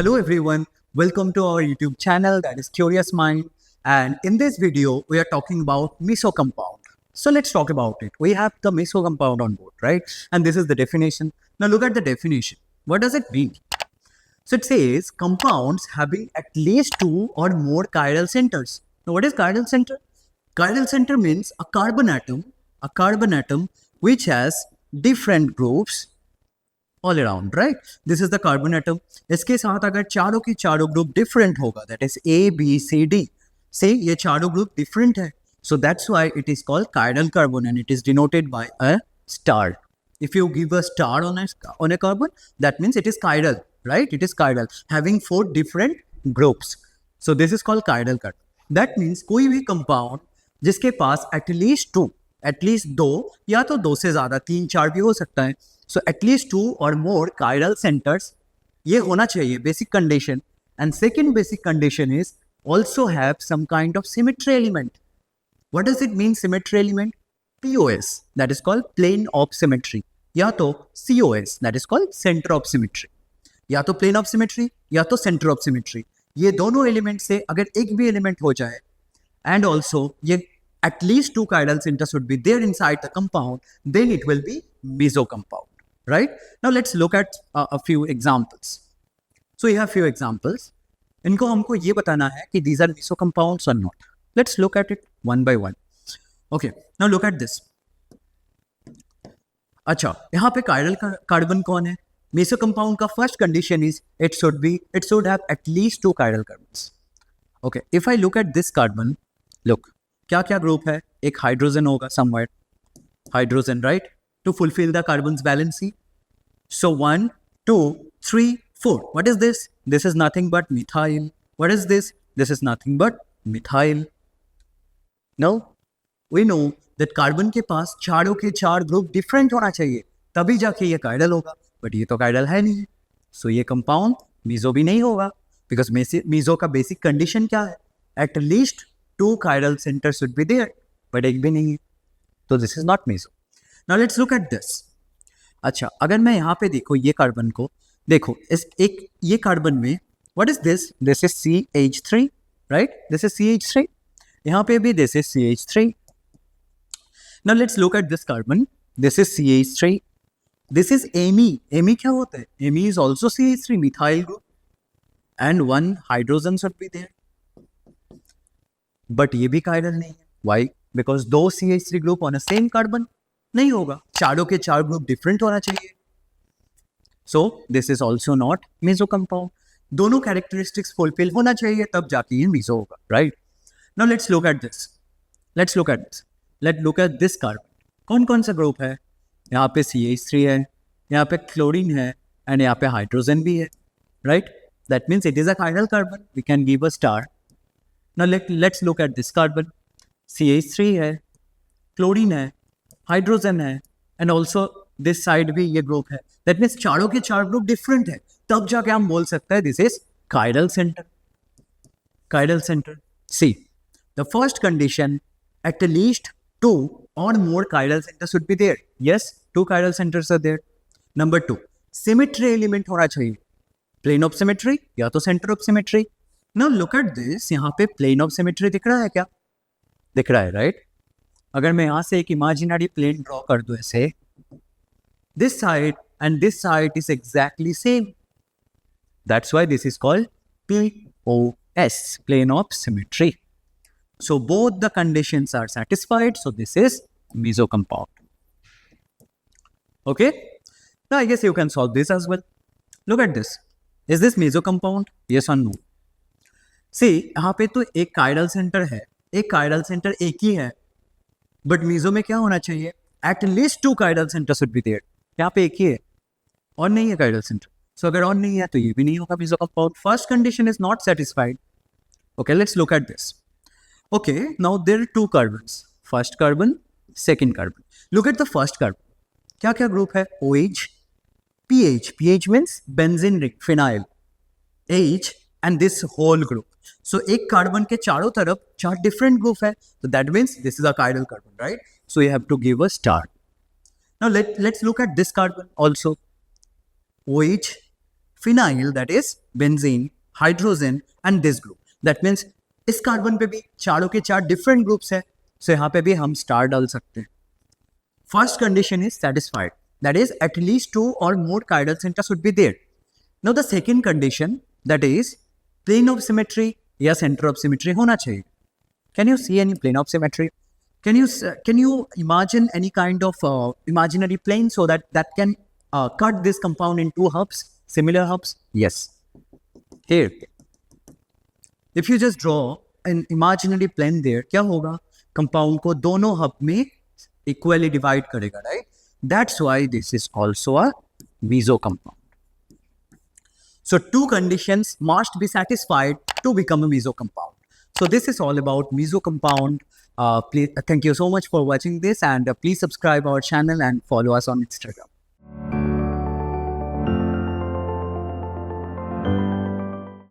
Hello everyone, welcome to our YouTube channel that is Curious Mind, and in this video we are talking about meso compound. So let's talk about it. We have the meso compound on board, right? And this is the definition. Now look at the definition. What does it mean? So it says compounds having at least two or more chiral centers. Now what is chiral center? Chiral center means a carbon atom which has different groups all around, right? This is the carbon atom. इसके साथ अगर चारों की चारों group different होगा, that is A, B, C, D, से ये चारों ग्रुप डिफरेंट है. So that's why it is called chiral carbon and it is denoted by a star. If you give a star on a carbon, that means it is chiral, right? It is chiral, having four different groups. So this is called chiral carbon. That means कोई भी compound जिसके पास at least दो या तो दो से ज्यादा तीन चार भी हो सकता है. So at least to or more chiral centres ये होना चाहिए basic condition. And second basic condition is also have some kind of symmetry element. What does it mean symmetry element? POS, that is called plane of symmetry, या तो COS, that is called centre of symmetry. या तो plane of symmetry या तो centre of symmetry. ये दोनों element से अगर एक भी एलिमेंट हो जाए and also at least two chiral centers should be there inside the compound, then it will be meso compound, right? Now let's look at a few examples. So we have few examples. इनको हमको ये बताना है कि these are meso compounds or not. Let's look at it one by one. Okay, now look at this. अच्छा, यहाँ पे chiral carbon कौन है? Meso compound का first condition is it should have at least two chiral carbons. Okay, if I look at this carbon, look, क्या क्या group है? एक हाइड्रोजन होगा somewhere, hydrogen, right, to fulfil the carbons valency. So 1 2 3 4. What is this? This is nothing but methyl. What is this? This is nothing but methyl. No, we know that carbon के पास चारों के चार group different होना चाहिए तभी जाके ये कायरल होगा, बट ये तो कायरल है नहीं. सो ये कंपाउंड मीजो भी नहीं होगा, बिकॉज मीजो का बेसिक कंडीशन क्या है? At least two chiral centers should be there, but एक भी नहीं है. तो this is not meso. Now let's look at this. अच्छा, अगर मैं यहाँ पे देखो ये कार्बन को देखो, इस एक ये कार्बन में what is this? This is CH3, right? This is CH3. यहाँ पे भी this is CH3. Now let's look at this carbon. This is CH3. This is Ame. Ame क्या होता है? Ame is also CH3, methyl group, and one hydrogen should be there. But ये भी chiral नहीं है. वाई? बिकॉज दो CH3 group on a same carbon नहीं होगा, चारों के चार ग्रुप डिफरेंट होना चाहिए. So this is also not meso compound. दोनों कैरेक्टरिस्टिक्स फुलफिल होना चाहिए तब जाके ये मेसो होगा, right? Now let's look at this. Let's look at this carbon. कौन कौन सा ग्रुप है? यहाँ पे CH3 है, यहाँ पे क्लोरीन है, एंड यहाँ पे हाइड्रोजन भी है, right? That means it is a chiral carbon. We can give a star. Now let's look at this carbon. CH3 है, क्लोरीन है, हाइड्रोजन है, एंड ऑल्सो दिस साइड भी ये ग्रुप है. दैट मीन्स चारों के चार ग्रुप डिफरेंट है तब जाके हम बोल सकते हैं this is chiral centre. Chiral centre. See, the first condition, at least two or more chiral centre should be there. Yes, two chiral centres are there. Number 2, symmetry element होना चाहिए, plane of symmetry या तो centre of symmetry. Now look at this. यहाँ पे plane of symmetry दिख रहा है क्या? दिख रहा है, राइट? अगर मैं यहाँ से एक इमेजिनरी प्लेन ड्रॉ कर दूं ऐसे, this side and this side is exactly same. That's why this is called POS, plane of symmetry. So both the conditions are satisfied, so this is meso compound. Okay? Now I guess you can solve this as well. Look at this. Is this meso compound? Yes or no? सी, यहाँ पे तो एक chiral centre है, एक chiral centre एक ही है, but meso में क्या होना चाहिए? At least two chiral centre should be there. यहाँ पे एक ही है और नहीं है कायरल सेंटर. सो अगर और नहीं है तो ये भी नहीं होगा meso compound. First condition is not satisfied. Okay, let's look at this. Okay, now there are two carbons, first carbon, second carbon. Look at the first carbon. क्या क्या ग्रुप है? OH, PH. PH means benzene ring, phenyl, H and this whole group. So एक carbon के चारों तरफ चार different group है, so that means this is a chiral carbon, right? So you have to give a star. Now let's look at this carbon also. OH, phenyl, that is benzene, hydrogen and this group. That means इस carbon पे भी चारों के चार different groups है, सो यहाँ पे भी हम स्टार डाल सकते हैं. First condition is satisfied. That is, at least 2 or more chiral centers should be there. Now the second condition, that is plane of symmetry या center of symmetry होना चाहिए. Can you see any plane of symmetry? Can you imagine any kind of imaginary plane so that can cut this compound in two hubs, similar hubs? Yes. Here, if you just draw an imaginary plane there, क्या होगा? Compound को दोनों hub में equally divide करेगा, right? That's why this is also a meso compound. So two conditions must be satisfied to become a meso compound. So this is all about meso compound. Please, thank you so much for watching this, and please subscribe our channel and follow us on Instagram.